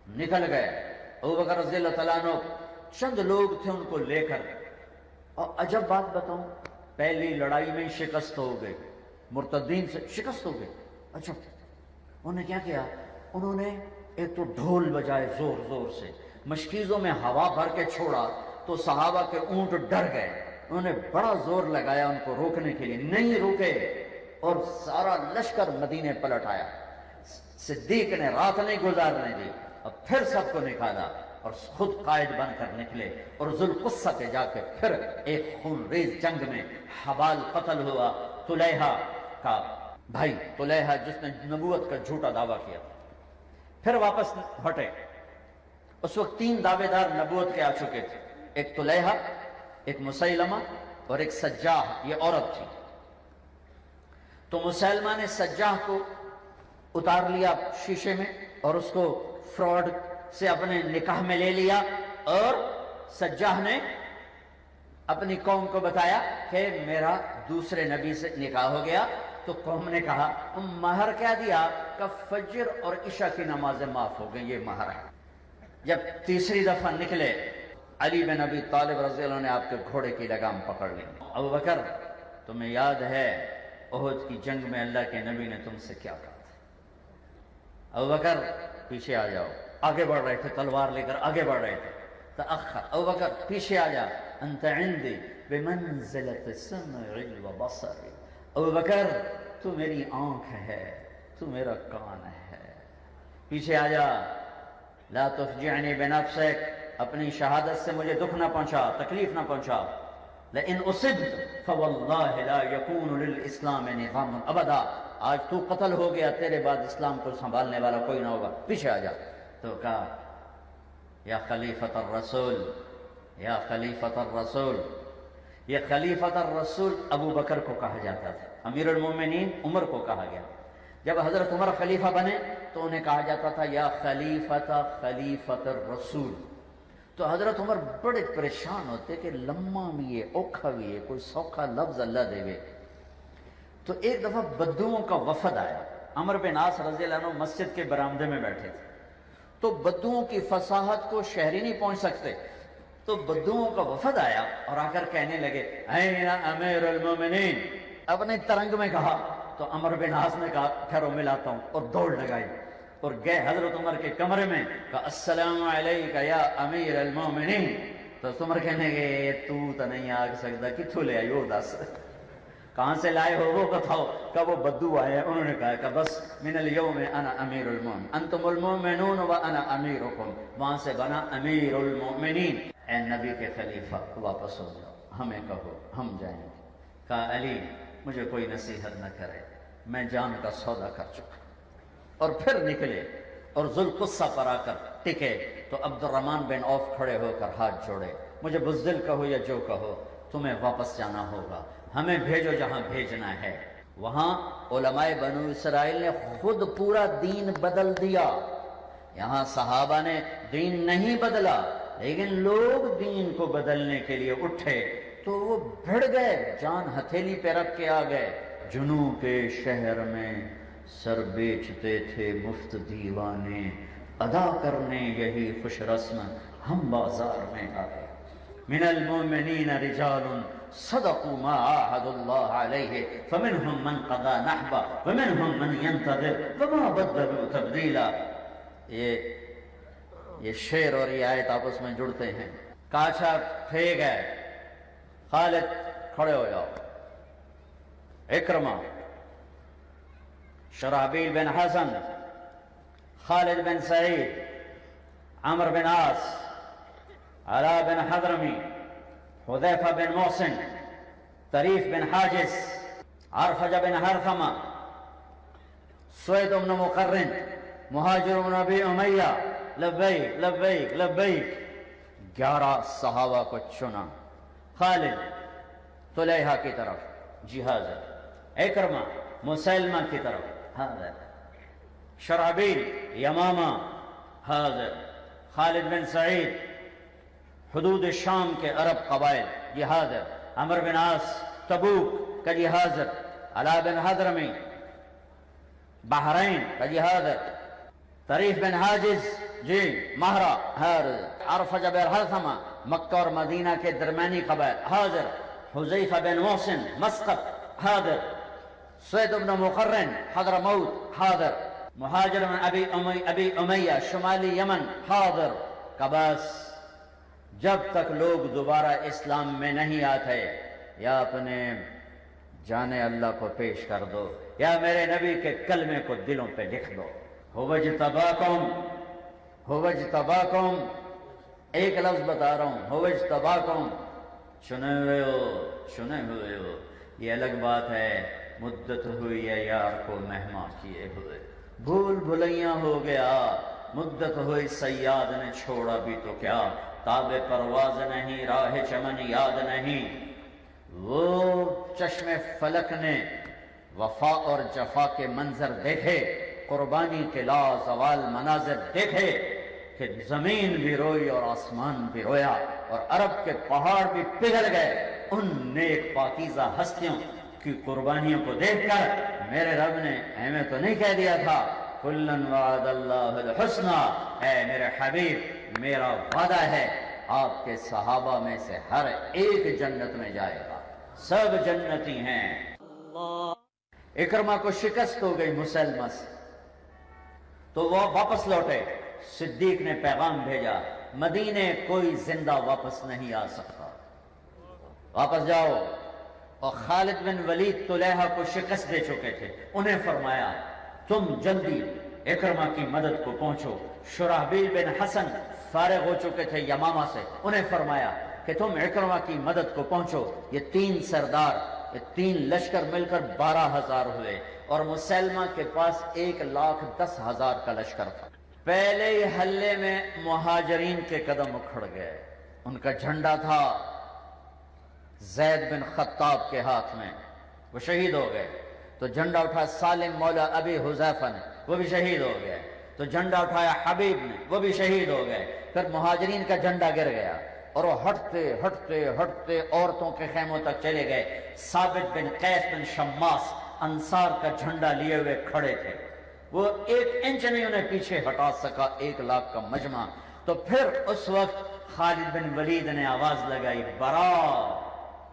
نکل گئے۔ ابوبکر رضی اللہ تعالیٰ عنہ چند لوگ تھے ان کو لے کر، اور عجب بات بتاؤں، پہلی لڑائی میں شکست ہو گئی، مرتدین سے شکست ہو گئی۔ اچھا انہوں نے کیا کیا؟ انہوں نے ایک تو ڈھول بجائے زور زور سے، مشکیزوں میں ہوا بھر کے چھوڑا تو صحابہ کے اونٹ ڈر گئے۔ انہوں نے بڑا زور لگایا ان کو روکنے کے لیے، نہیں روکے، اور سارا لشکر مدینے پلٹ آیا۔ صدیق نے رات نہیں گزارنے دی، اور پھر سب کو نکالا اور خود قائد بن کر نکلے، اور ذوالقصہ پہ جا کے پھر ایک خون ریز جنگ میں حبال قتل ہوا، طلیحہ کا بھائی، طلیحہ جس نے نبوت کا جھوٹا دعویٰ کیا، پھر واپس ہٹے۔ اس وقت 3 دعوے دار نبوت کے آ چکے تھے، ایک طلیحہ، ایک مسیلمہ اور ایک سجاح، یہ عورت تھی۔ تو مسیلمہ نے سجاح کو اتار لیا شیشے میں اور اس کو فراڈ سے اپنے نکاح میں لے لیا، اور سجاح نے اپنی قوم کو بتایا کہ میرا دوسرے نبی سے نکاح ہو گیا۔ تو قوم نے کہا تم مہر کیا دیا؟ کہ فجر اور عشاء کی نمازیں معاف ہو گئیں، یہ مہر ہے۔ جب تیسری دفعہ نکلے، علی بن ابی طالب رضی اللہ عنہ نے آپ کے گھوڑے کی لگام پکڑ لی۔ ابوبکر تمہیں یاد ہے احد کی جنگ میں اللہ کے نبی نے تم سے کیا کہا تھا؟ ابوبکر پیچھے آ جاؤ، آگے بڑھ رہے تھے، تلوار لے کر آگے بڑھ رہے تھے۔ تأخر، ابوبکر پیچھے آ جا، انت عندی بمنزلۃ السمع والبصر، ابوبکر تو میری آنکھ ہے، تو میرا کان ہے، پیچھے آ جا۔ لا تفجعنی بنفسک، اپنی شہادت سے مجھے دکھ نہ پہنچا، تکلیف نہ پہنچا۔ لئن اصبت فواللہ لا یکون للاسلام نظام ابدا، آج تو قتل ہو گیا، تیرے بعد اسلام کو سنبھالنے والا کوئی نہ ہوگا، پیچھے آ جا۔ تو کہا یا خلیفۃ الرسول، یا خلیفۃ الرسول۔ یہ خلیفۃ الرسول ابو بکر کو کہا جاتا تھا، امیر المومنین عمر کو کہا گیا۔ جب حضرت عمر خلیفہ بنے تو انہیں کہا جاتا تھا یا خلیفۃ الرسول۔ تو حضرت عمر بڑے پریشان ہوتے کہ لمحہ بھی ہے، اوکھا بھی ہے، کوئی سوکھا لفظ اللہ دے گے۔ تو ایک دفعہ بدوؤں کا وفد آیا، عمر بن عاص رضی اللہ عنہ مسجد کے برآمدے میں بیٹھے تھے۔ تو بدوؤں کی فصاحت کو شہری نہیں پہنچ سکتے، تو بدوؤں کا وفد آیا اور آ کر کہنے لگے این امیر المومنین، اپنے ترنگ میں کہا۔ تو عمر بن عاص نے کہا ٹھہرو ملاتا ہوں، اور دوڑ لگائی اور گئے حضرت عمر کے کمرے میں، کہا السلام علیکہ یا امیر المومنین۔ تو عمر کہنے لگے تو نہیں آ سکتا، کتھوں لے آئی وہ دس، کہاں سے لائے ہو وہ بتاؤ۔ کہ وہ بدو آئے، انہوں نے کہا کہ بس من اليوم انا امیر المومنین، انتم المؤمنون وانا امیرکم، وہاں سے بنا امیر المؤمنین۔ اے نبی کے خلیفہ واپس ہو جاؤ، ہمیں کہو ہم جائیں گے۔ کہا علی مجھے کوئی نصیحت نہ کرے، میں جان کا سودا کر چکا۔ اور پھر نکلے اور ذوالقصہ پر آ کر ٹکے تو عبد الرحمن بن عوف کھڑے ہو کر ہاتھ جوڑے، مجھے بزدل کہو یا جو کہو، تمہیں واپس جانا ہوگا، ہمیں بھیجو جہاں بھیجنا ہے۔ وہاں علماء بنو اسرائیل نے خود پورا دین بدل دیا، یہاں صحابہ نے دین نہیں بدلا، لیکن لوگ دین کو بدلنے کے لیے اٹھے تو وہ بھڑ گئے، جان ہتھیلی پہ رکھ کے آ گئے۔ جنوب کے شہر میں سر بیچتے تھے مفت دیوانے، ادا کرنے یہی خوش رسم ہم بازار میں آئے۔ من المؤمنین رجال صدقوا ما عاهدوا الله عليه فمنهم من قضى نحبه ومنهم من ينتظر وما بدلوا تبدیلا۔ یہ شعر اور یہ آیت آپس میں جڑتے ہیں۔ کاشا پھینک گئے، خالد کھڑے ہو جاؤ، اکرمہ، شرحبیل بن حسن، خالد بن سعید، عمر بن عاص، علاء بن حضرمی، حذیفہ بن محسن، طریف بن حاجس، عرفجہ بن حرثمہ، سوید بن مقرن، مہاجر بن ابی امیہ، لبیک لبیک لبیک۔ 11 صحابہ کو چنا، خالد طلیحہ کی طرف جی حاضر، اکرمہ مسیلمہ کی طرف حاضر، شرحبیل یمامہ حاضر، خالد بن سعید حدود شام کے عرب قبائل یہ حاضر، عمر بن عاص تبوک کا یہ حاضر، علاء بن حضرمی بحرین کا یہ حاضر، طریف بن حاجز جی مہرا عرفہ بن حرثمہ مکہ اور مدینہ کے درمیانی قبائل حاضر، حذیفہ بن محسن مسقط حاضر، سید بن مقرن حضرموت حاضر، مہاجر بن ابی امیہ شمالی یمن حاضر۔ بس جب تک لوگ دوبارہ اسلام میں نہیں آتے یا اپنے جان اللہ کو پیش کر دو یا میرے نبی کے کلمے کو دلوں پہ لکھ دو۔ ہوجتباکم، ایک لفظ بتا رہا ہوں، ہوجتباکم، چنے ہوئے ہو، یہ الگ بات ہے مدت ہوئی ہے یار کو مہمان کیے ہوئے، بھول بھلیاں ہو گیا، مدت ہوئی صیاد نے چھوڑا بھی تو کیا، تاب پرواز نہیں راہ چمن یاد نہیں۔ وہ چشم فلک نے وفا اور جفا کے منظر دیکھے، قربانی کے لا زوال مناظر دیکھے کہ زمین بھی روئی اور آسمان بھی رویا اور عرب کے پہاڑ بھی پگھل گئے ان نیک پاکیزہ ہستیوں کی قربانیوں کو دیکھ کر۔ میرے رب نے ہمیں تو نہیں کہہ دیا تھا کلن وعد اللہ الحسنى، اے میرے حبیب میرا وعدہ ہے آپ کے صحابہ میں سے ہر ایک جنت میں جائے گا، سب جنتی ہیں۔ اکرمہ کو شکست ہو گئی مسلمہ سے تو وہ واپس لوٹے، صدیق نے پیغام بھیجا مدینے کوئی زندہ واپس نہیں آ سکتا، واپس جاؤ۔ اور خالد بن ولید طلیحہ کو شکست دے چکے تھے، انہیں فرمایا تم جلدی اکرمہ کی مدد کو پہنچو۔ شرحبیل بن حسن فارغ ہو چکے تھے یمامہ سے، انہیں فرمایا کہ تم اکرمہ کی مدد کو پہنچو۔ یہ تین سردار، یہ تین لشکر مل کر 12,000 ہوئے اور مسلمہ کے پاس 1,10,000 کا لشکر تھا۔ پہلے ہی حلے میں مہاجرین کے قدم اکھڑ گئے، ان کا جھنڈا تھا زید بن خطاب کے ہاتھ میں، وہ شہید ہو گئے۔ تو جھنڈا اٹھایا سالم مولا ابی حذیفہ نے، وہ بھی شہید ہو گئے۔ تو جھنڈا اٹھایا حبیب نے، وہ بھی شہید ہو گئے۔ پھر مہاجرین کا جھنڈا گر گیا اور وہ ہٹتے ہٹتے ہٹتے عورتوں کے خیموں تک چلے گئے۔ ثابت بن قیس بن شماس انصار کا جھنڈا لیے ہوئے کھڑے تھے، وہ 1 انچ نہیں انہیں پیچھے ہٹا سکا 1,00,000 کا مجمع۔ تو پھر اس وقت خالد بن ولید نے آواز لگائی برا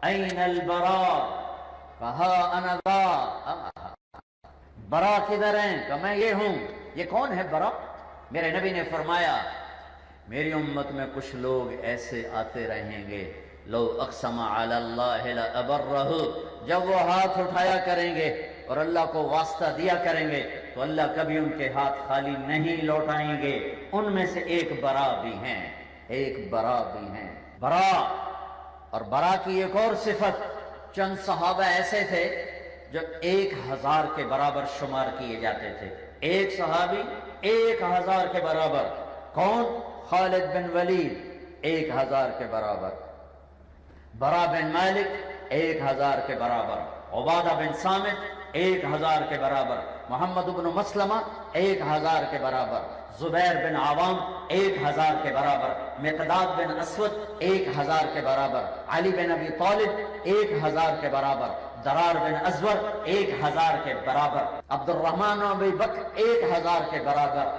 این البرا، کہا انا ذا، برا کدھر ہیں؟ کہ میں یہ ہوں۔ یہ کون ہے برا؟ میرے نبی نے فرمایا میری امت میں کچھ لوگ ایسے آتے رہیں گے لو اقسم علی اللہ لابرہ، جب وہ ہاتھ اٹھایا کریں گے اور اللہ کو واسطہ دیا کریں گے تو اللہ کبھی ان کے ہاتھ خالی نہیں لوٹائیں گے۔ ان میں سے ایک برا بھی ہیں، ایک برا بھی ہیں۔ برا اور برا کی ایک اور صفت، چند صحابہ ایسے تھے جو 1,000 کے برابر شمار کیے جاتے تھے۔ ایک صحابی 1,000 کے برابر، کون؟ خالد بن ولید 1,000 کے برابر، برا بن مالک 1,000 کے برابر، عبادہ بن صامت 1,000 کے برابر، محمد بن مسلمہ 1,000 کے برابر، زبیر بن عوام 1,000 کے برابر، مقداد بن اسود 1,000 کے برابر، علی بن ابی طالب 1,000 کے برابر، درار بن ازور 1,000 کے برابر، عبد الرحمن بن بکر 1,000 کے برابر،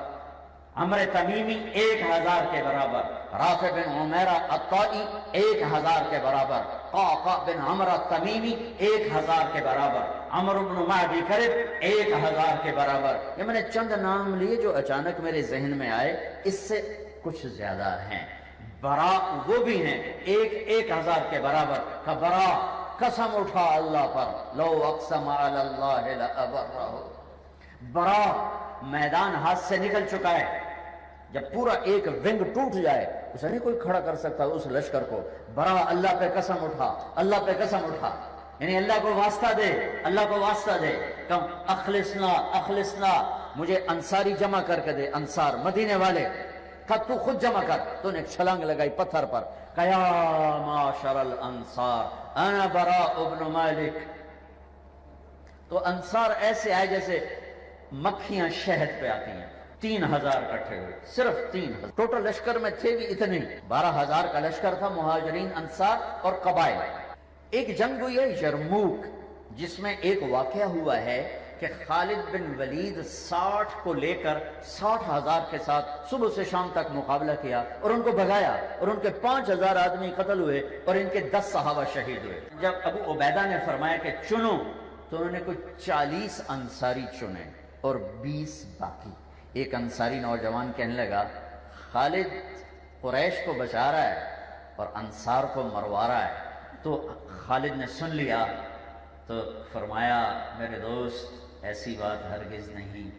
عمر تمیمی 1,000 کے برابر، رافع بن عمیرہ الطائی 1,000 کے برابر، قعقاع بن عمرہ تمیمی 1,000 کے برابر، عمر بن معدی کرب 1,000 کے برابر۔ یہ میں نے چند نام لیے جو اچانک میرے ذہن میں آئے، اس سے کچھ زیادہ ہیں۔ برا وہ بھی ہیں 1,000 کے برابر کا برا، قسم اٹھا اللہ پر لو اقسم علی اللہ لابرہ۔ برا میدان ہاتھ سے نکل چکا ہے، جب پورا ایک ونگ ٹوٹ جائے اسے نہیں کوئی کھڑا کر سکتا اس لشکر کو۔ برا اللہ پہ قسم اٹھا، اللہ پہ قسم اٹھا، یعنی اللہ کو واسطہ دے، اللہ کو واسطہ دے، کم اخلصنا اخلصنا، مجھے انصاری جمع کر کے دے، انصار مدینے والے کہ تو خود جمع کر۔ تو نے ایک چھلانگ لگائی پتھر پر، کہ یا معاشر الانصار انا براء ابن مالک۔ تو انصار ایسے آئے جیسے مکھیاں شہد پہ آتی ہیں، 3,000 اکٹھے ہوئے، صرف 3,000 ٹوٹل لشکر میں تھے بھی اتنے، 12,000 کا لشکر تھا، مہاجرین انصار اور قبائل۔ ایک جنگ ہوئی ہے یرموک، جس میں ایک واقعہ ہوا ہے کہ خالد بن ولید 60 کو لے کر 60,000 کے ساتھ صبح سے شام تک مقابلہ کیا اور ان کو بھگایا، اور ان کے 5,000 آدمی قتل ہوئے اور ان کے 10 صحابہ شہید ہوئے۔ جب ابو عبیدہ نے فرمایا کہ چنو، تو انہوں نے کچھ 40 انصاری چنے اور 20 باقی۔ ایک انصاری نوجوان کہنے لگا خالد قریش کو بچا رہا ہے اور انصار کو مروا رہا ہے۔ تو خالد نے سن لیا تو فرمایا میرے دوست ایسی بات ہرگز نہیں،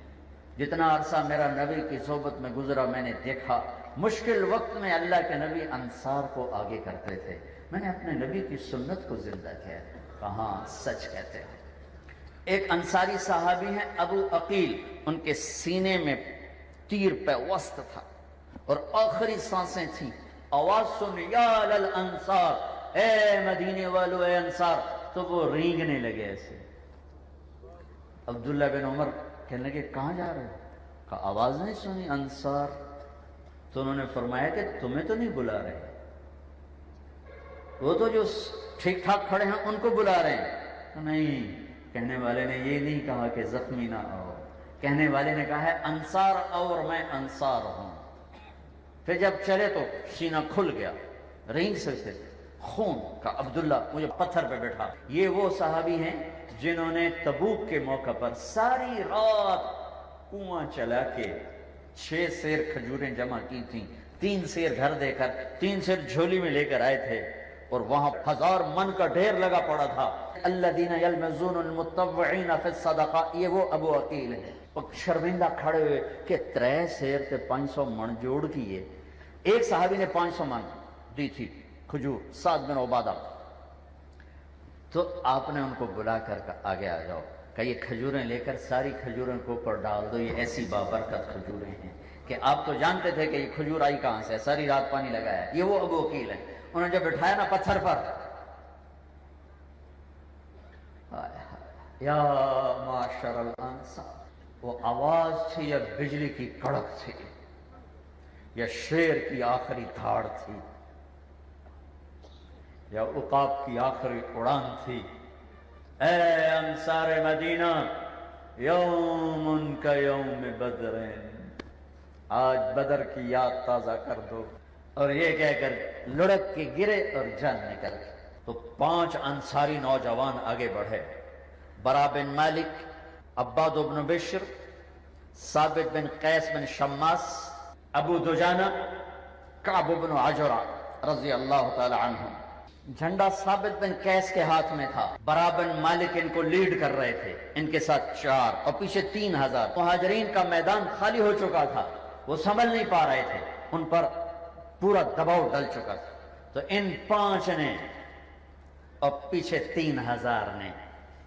جتنا عرصہ میرا نبی کی صحبت میں گزرا میں نے دیکھا مشکل وقت میں اللہ کے نبی انصار کو آگے کرتے تھے، میں نے اپنے نبی کی سنت کو زندہ کیا۔ کہاں سچ کہتے ہیں۔ ایک انصاری صحابی ہیں ابو عقیل، ان کے سینے میں تیر پہ وسط تھا اور آخری سانسیں تھیں، آواز سن یا للانصار، اے مدینے والو، اے انصار، تو وہ رینگنے لگے ایسے۔ عبداللہ بن عمر کہنے لگے کہاں جا رہے ہو؟ کہا آواز نہیں سنی انصار؟ تو انہوں نے فرمایا کہ تمہیں تو نہیں بلا رہے، وہ تو جو ٹھیک ٹھاک کھڑے ہیں ان کو بلا رہے ہیں۔ نہیں، کہنے والے نے یہ نہیں کہا کہ زخمی نہ ہو، کہنے والے نے کہا ہے انصار اور میں انصار ہوں۔ پھر جب چلے تو سینہ کھل گیا، رینگ سکتے تھے، خون کا عبداللہ مجھے پتھر پہ بیٹھا۔ یہ وہ صحابی ہیں جنہوں نے تبوک کے موقع پر ساری رات کنواں چلا کے 6 سیر کھجوریں جمع کی تھیں، 3 سیر گھر دے کر 3 سیر جھولی میں لے کر آئے تھے، اور وہاں 1000 من کا ڈھیر لگا پڑا تھا۔ الذین یلمزون المتطوعین فی الصدقہ، یہ وہ ابو عقیل ہیں۔ شرمندہ کھڑے ہوئے کہ 3 سیر تے 500 من جوڑ کیے۔ ایک صحابی نے 500 من دی تھی کھجور، سعد بن عبادہ، تو آپ نے ان کو بلا کر آگے آ جاؤ، کہ یہ کھجوریں لے کر ساری کھجوریں کو اوپر ڈال دو، یہ ایسی بابرکت کھجوریں ہیں کہ آپ تو جانتے تھے کہ یہ کھجور آئی کہاں سے، ساری رات پانی لگایا۔ یہ وہ ابو عقیل ہیں۔ انہوں نے جب بٹھایا نا پتھر پر، یا معاشر الانصار، وہ آواز تھی یا بجلی کی کڑک تھی یا شیر کی آخری دھاڑ تھی یا عقاب کی آخری اڑان تھی۔ اے انصار مدینہ، یوم کا یوم بدر، آج بدر کی یاد تازہ کر دو۔ اور یہ کہہ کر لڑک کے گرے اور جان نکل گئی۔ تو 5 انصاری نوجوان آگے بڑھے، برا بن مالک، عباد بن بشر، ثابت بن قیس بن شماس، ابو دجانہ، کعب بن عجرہ رضی اللہ تعالی عنہ۔ جھنڈا ثابت بن قیس کے ہاتھ میں تھا، برا بن مالک ان کو لیڈ کر رہے تھے، ان کے ساتھ 4 اور پیچھے 3000۔ مہاجرین کا میدان خالی ہو چکا تھا، وہ سنبھل نہیں پا رہے تھے، ان پر پورا دباؤ ڈل چکا تھا۔ تو ان 5 نے اور پیچھے 3000 نے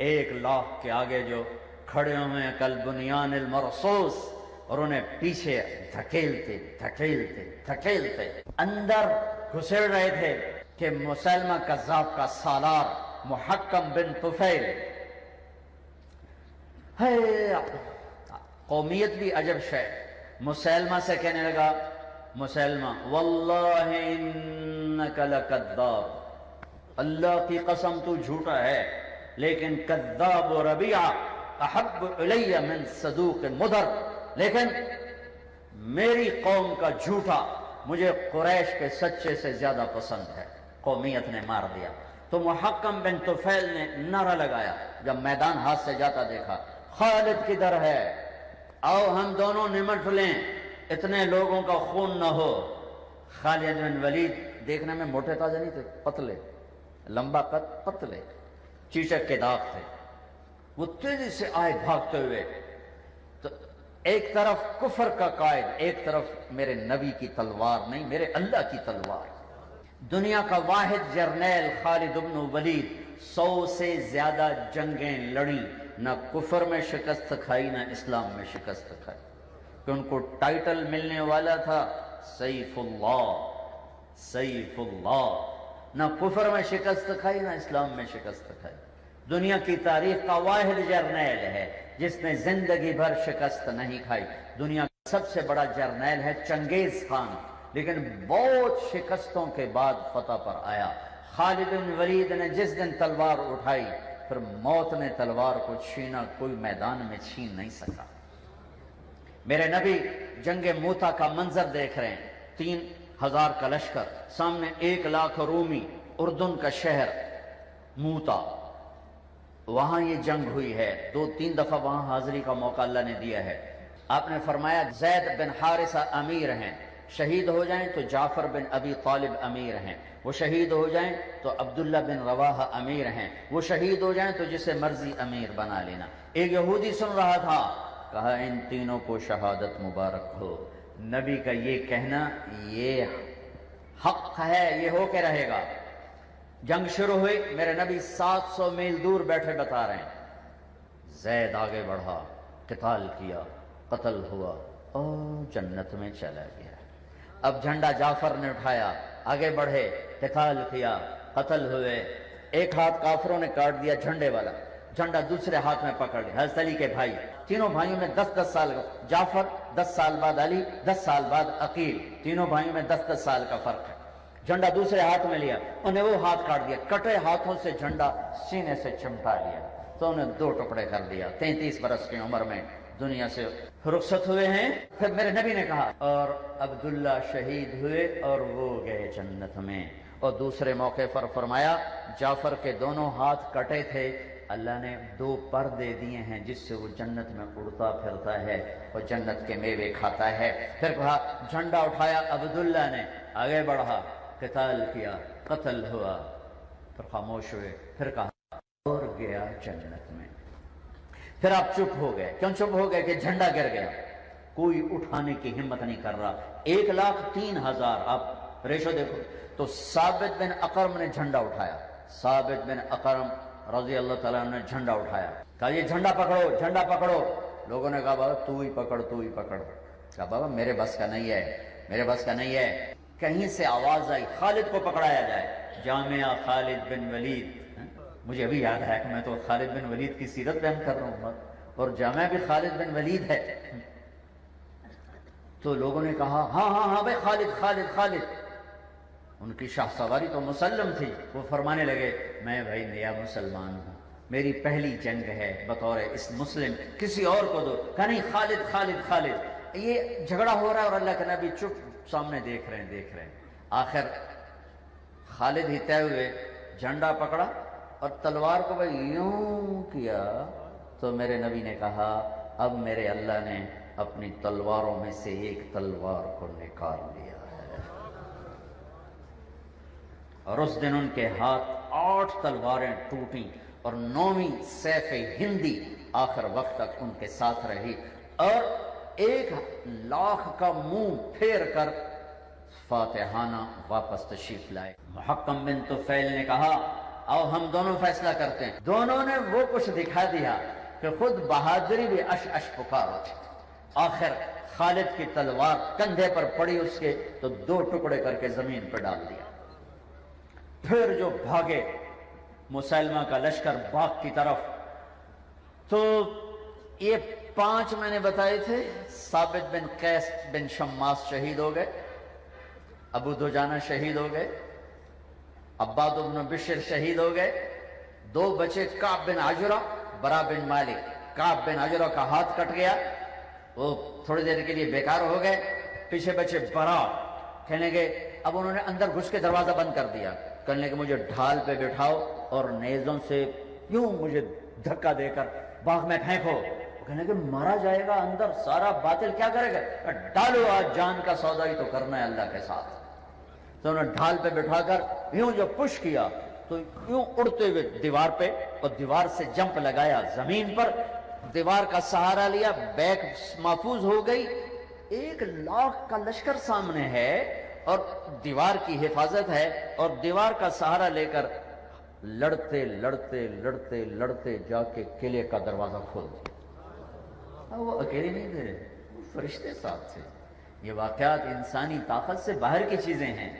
1,00,000 کے آگے جو کھڑے ہوئے ہیں کل بنیان المرصوص، اور انہیں پیچھے دھکیلتے دھکیلتے دھکیلتے اندر گھسڑ رہے تھے کہ مسلمہ کذاب کا سالار محکم بن طفیل، قومیت بھی عجب شے، مسلمہ سے کہنے لگا مسلمہ واللہ انک لکذاب، اللہ کی قسم تو جھوٹا ہے، لیکن کذاب و ربیعہ احب الی من صدوق مدر، لیکن میری قوم کا جھوٹا مجھے قریش کے سچے سے زیادہ پسند ہے۔ قومیت نے مار دیا۔ تو محکم بن طفیل نے نعرہ لگایا جب میدان ہاتھ سے جاتا دیکھا، خالد کدھر ہے؟ آؤ ہم دونوں نمٹ لیں، اتنے لوگوں کا خون نہ ہو۔ خالد بن ولید دیکھنے میں موٹے تازے نہیں تھے، پتلے، لمبا قد، پتلے، چیچک کے داغ تھے۔ وہ تیزی سے آئے بھاگتے ہوئے، تو ایک طرف کفر کا قائد، ایک طرف میرے نبی کی تلوار، نہیں میرے اللہ کی تلوار۔ دنیا کا واحد جرنیل خالد بن ولید 100 سے زیادہ جنگیں لڑی، نہ کفر میں شکست کھائی نہ اسلام میں شکست کھائی، کہ ان کو ٹائٹل ملنے والا تھا سیف اللہ، سیف اللہ۔ نہ کفر میں شکست کھائی نہ اسلام میں شکست کھائی۔ دنیا کی تاریخ کا واحد جرنیل ہے جس نے زندگی بھر شکست نہیں کھائی۔ دنیا کا سب سے بڑا جرنیل ہے چنگیز خان، لیکن بہت شکستوں کے بعد فتح پر آیا۔ خالد بن ولید نے جس دن تلوار اٹھائی پھر موت نے تلوار کو چھینا، کوئی میدان میں چھین نہیں سکا۔ میرے نبی جنگ موتا کا منظر دیکھ رہے ہیں، 3000 کا لشکر، سامنے 1,00,000 رومی، اردن کا شہر موتا، وہاں یہ جنگ ہوئی ہے، 2-3 دفعہ وہاں حاضری کا موقع اللہ نے دیا ہے۔ آپ نے فرمایا زید بن حارثہ امیر ہیں، شہید ہو جائیں تو جعفر بن ابی طالب امیر ہیں، وہ شہید ہو جائیں تو عبداللہ بن رواحہ امیر ہیں، وہ شہید ہو جائیں تو جسے مرضی امیر بنا لینا۔ ایک یہودی سن رہا تھا، کہا ان تینوں کو شہادت مبارک ہو۔ نبی کا یہ کہنا یہ حق ہے، یہ ہو کے رہے گا۔ جنگ شروع ہوئی، میرے نبی 700 میل دور بیٹھے بتا رہے ہیں، زید آگے بڑھا، قتال کیا، قتل ہوا اور جنت میں چلا گیا۔ اب جھنڈا جعفر نے اٹھایا، آگے بڑھے، قتال کیا، قتل ہوئے، ایک ہاتھ کافروں نے کاٹ دیا جھنڈے والا، جھنڈا دوسرے ہاتھ میں پکڑ لیا۔ حضرت علی کے بھائی، تینوں بھائیوں میں 10-10 سال کا، جعفر 10 سال بعد علی، 10 سال بعد عقیل، تینوں بھائیوں میں 10-10 سال کا فرق ہے۔ جھنڈا دوسرے ہاتھ میں لیا، انہیں وہ ہاتھ کاٹ دیا، کٹے ہاتھوں سے جھنڈا سینے سے چمٹا لیا تو انہیں 2 ٹکڑے کر دیا۔ 33 برس کی عمر میں دنیا سے رخصت ہوئے ہیں۔ پھر میرے نبی نے کہا اور عبداللہ شہید ہوئے اور وہ گئے جنت میں۔ اور دوسرے موقع پر فرمایا جعفر کے دونوں ہاتھ کٹے تھے، اللہ نے 2 پر دے دیے ہیں جس سے وہ جنت میں اڑتا پھرتا ہے اور جنت کے میوے کھاتا ہے۔ پھر کہا جھنڈا اٹھایا عبداللہ نے، آگے بڑھا، قتال کیا، قتل ہوا، پھر خاموش ہوئے، پھر کہا اور گیا جنت میں۔ پھر آپ چپ ہو گئے۔ کیوں چپ ہو گئے؟ کہ جھنڈا گر گیا، کوئی اٹھانے کی ہمت نہیں کر رہا۔ 1,03,000، آپ ریشو دیکھو تو ثابت بن اقرم نے جھنڈا اٹھایا، ثابت بن اقرم رضی اللہ تعالیٰ نے جھنڈا اٹھایا، کہا یہ جھنڈا پکڑو، جھنڈا پکڑو۔ لوگوں نے کہا بابا تو ہی پکڑ، تو ہی پکڑ۔ کہا بابا میرے بس کا نہیں ہے، میرے بس کا نہیں ہے۔ کہیں سے آواز آئی خالد کو پکڑایا جائے، جامعہ خالد بن ولید۔ مجھے ابھی یاد ہے کہ میں تو خالد بن ولید کی سیرت بیان کر رہا ہوں اور جامعہ بھی خالد بن ولید ہے۔ تو لوگوں نے کہا ہاں ہاں ہاں بھائی خالد خالد خالد۔ ان کی شاہ سواری تو مسلم تھی، وہ فرمانے لگے میں بھائی نیا مسلمان ہوں، میری پہلی جنگ ہے بطور اس مسلم، کسی اور کو دو۔ کہا نہیں خالد خالد خالد۔ یہ جھگڑا ہو رہا ہے اور اللہ کے نبی چپ سامنے دیکھ رہے ہیں۔ آخر خالد ہی طے ہوئے، جھنڈا پکڑا اور تلوار کو بھائی یوں کیا تو میرے نبی نے کہا اب میرے اللہ نے اپنی تلواروں میں سے ایک تلوار کو نکال لیا ہے۔ اور اس دن ان کے ہاتھ 8 تلواریں ٹوٹیں اور 9ویں سیف ہندی آخر وقت تک ان کے ساتھ رہی، اور 1,00,000 کا منہ پھیر کر فاتحانہ واپس تشریف لائے۔ محکم بن طفیل نے کہا آؤ ہم دونوں فیصلہ کرتے ہیں۔ دونوں نے وہ کچھ دکھا دیا کہ خود بہادری بھی اش اش پکار اٹھی۔ آخر خالد کی تلوار کندھے پر پڑی اس کے تو 2 ٹکڑے کر کے زمین پر ڈال دیا۔ پھر جو بھاگے مسلمہ کا لشکر باغ کی طرف، تو یہ 5 میں نے بتائے تھے، ثابت بن قیس بن شماس شہید ہو گئے، ابو دجانہ شہید ہو گئے، عباد بن بشر شہید ہو گئے، 2 بچے کعب بن عجرہ، برا بن مالک۔ کعب بن عجرہ کا ہاتھ کٹ گیا، وہ تھوڑی دیر کے لیے بیکار ہو گئے۔ پیچھے بچے برا، کہنے گے اب انہوں نے اندر گھس کے دروازہ بند کر دیا، کہنے کہ مجھے ڈھال پہ بٹھاؤ اور نیزوں سے یوں مجھے دھکا دے کر باغ میں پھینکو۔ کہنے کہ مارا جائے گا اندر، سارا باطل کیا کرے گا؟ ڈالو آج جان کا سودا ہی تو کرنا ہے اللہ کے ساتھ۔ تو انہوں نے ڈھال پہ بٹھا کر یوں جو پش کیا تو یوں اڑتے ہوئے دیوار پہ، اور دیوار سے جمپ لگایا زمین پر، دیوار کا سہارا لیا، بیک محفوظ ہو گئی۔ 1,00,000 کا لشکر سامنے ہے اور دیوار کی حفاظت ہے، اور دیوار کا سہارا لے کر لڑتے لڑتے لڑتے لڑتے جا کے قلعے کا دروازہ کھول دیا۔ وہ اکیلے نہیں تھے، فرشتے ساتھ تھے۔ یہ واقعات انسانی طاقت سے باہر کی چیزیں ہیں۔